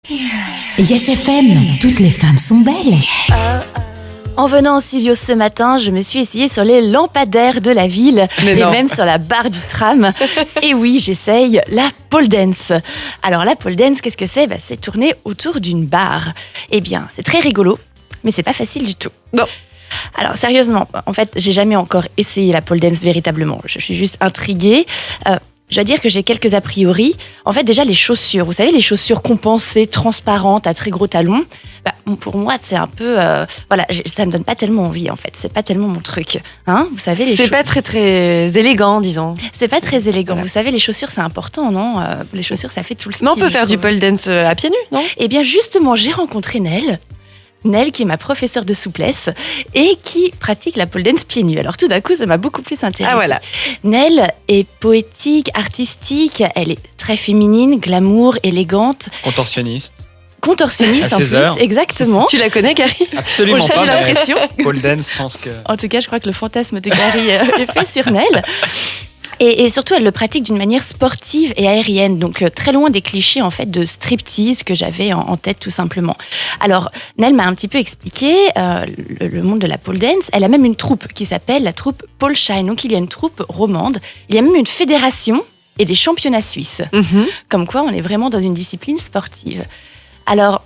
Yes FM, toutes les femmes sont belles. En venant au studio ce matin, je me suis essayée sur les lampadaires de la ville et même sur la barre du tram. Et oui, j'essaye la pole dance. Alors la pole dance, qu'est-ce que c'est ? C'est tourner autour d'une barre. Eh bien, c'est très rigolo, mais c'est pas facile du tout. Non. Alors sérieusement, en fait, j'ai jamais encore essayé la pole dance véritablement. Je suis juste intriguée. Je dois dire que j'ai quelques a priori. En fait, déjà, les chaussures. Vous savez, les chaussures compensées, transparentes, à très gros talons. Pour moi, c'est un peu... ça me donne pas tellement envie, en fait. C'est pas tellement mon truc. Hein, vous savez, c'est pas très, très élégant, disons. C'est pas très élégant. Voilà. Vous savez, les chaussures, c'est important, non ? Les chaussures, ça fait tout le style. Mais on peut faire du pole dance à pieds nus, non ? Eh bien, justement, j'ai rencontré Nel, qui est ma professeure de souplesse et qui pratique la pole dance pieds nus. Alors tout d'un coup, ça m'a beaucoup plus intéressée. Ah voilà. Nel est poétique, artistique, elle est très féminine, glamour, élégante. Contorsionniste Contorsionniste à en 16 plus, heures. exactement. Tu la connais, Gary ? Absolument J'ai pas, mais l'impression. pole dance, je pense que... En tout cas, je crois que le fantasme de Gary est fait sur Nel. Et surtout, elle le pratique d'une manière sportive et aérienne, donc très loin des clichés en fait de striptease que j'avais en tête tout simplement. Alors, Nel m'a un petit peu expliqué le monde de la pole dance. Elle a même une troupe qui s'appelle la troupe Pole Shine. Donc, il y a une troupe romande. Il y a même une fédération et des championnats suisses. Comme quoi, on est vraiment dans une discipline sportive. Alors,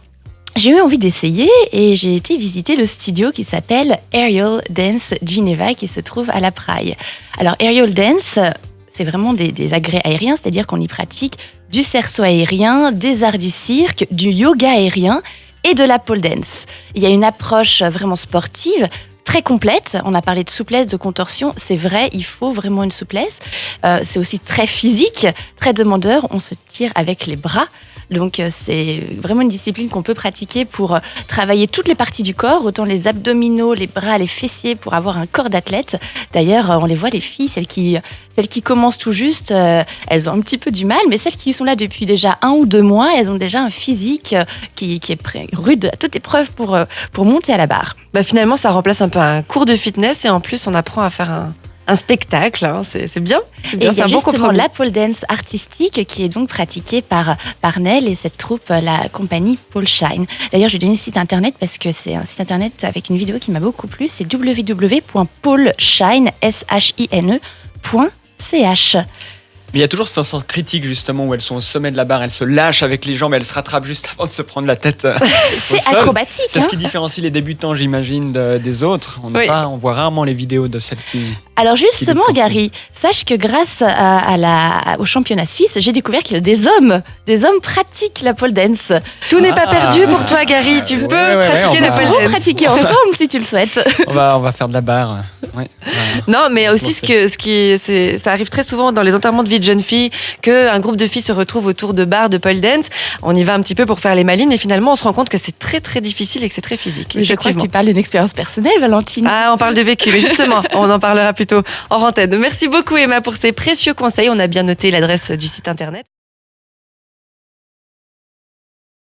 j'ai eu envie d'essayer et j'ai été visiter le studio qui s'appelle Aerial Dance Geneva qui se trouve à La Praille. Alors Aerial Dance, c'est vraiment des agrès aériens, c'est-à-dire qu'on y pratique du cerceau aérien, des arts du cirque, du yoga aérien et de la pole dance. Il y a une approche vraiment sportive, très complète. On a parlé de souplesse, de contorsion. C'est vrai, il faut vraiment une souplesse. C'est aussi très physique, très demandeur. On se tire avec les bras. Donc, c'est vraiment une discipline qu'on peut pratiquer pour travailler toutes les parties du corps, autant les abdominaux, les bras, les fessiers, pour avoir un corps d'athlète. D'ailleurs, on les voit, les filles, celles qui commencent tout juste, elles ont un petit peu du mal, mais celles qui sont là depuis déjà 1 ou 2 mois, elles ont déjà un physique qui est rude à toute épreuve pour monter à la barre. Finalement, ça remplace un peu un cours de fitness et en plus, on apprend à faire un spectacle, hein. C'est bien. C'est bien, et il y a un bon justement compromis. la pole dance artistique qui est donc pratiquée par Nel et cette troupe, la compagnie Pole Shine. D'ailleurs, je vais donner le site internet parce que c'est un site internet avec une vidéo qui m'a beaucoup plu. C'est www.poleshine.ch. Mais il y a toujours cet instant critique justement où elles sont au sommet de la barre, elles se lâchent avec les jambes, elles se rattrapent juste avant de se prendre la tête au C'est sol. acrobatique. C'est ce qui différencie les débutants, j'imagine, des autres. On voit rarement les vidéos de celles qui... Alors justement, Gary, sache que grâce au championnat suisse, j'ai découvert que des hommes pratiquent la pole dance. Tout n'est pas perdu pour toi, Gary. Tu peux pratiquer la pole On dance. va pratiquer ensemble si tu le souhaites. On va faire de la barre. Non, mais aussi ça arrive très souvent dans les enterrements de vie de jeunes filles qu'un groupe de filles se retrouve autour de barres de pole dance. On y va un petit peu pour faire les malines et finalement on se rend compte que c'est très très difficile et que c'est très physique. Je crois que tu parles d'une expérience personnelle, Valentine. Ah, on parle de vécu, mais justement, on en parlera plutôt en antenne. Merci beaucoup Emma pour ces précieux conseils. On a bien noté l'adresse du site internet.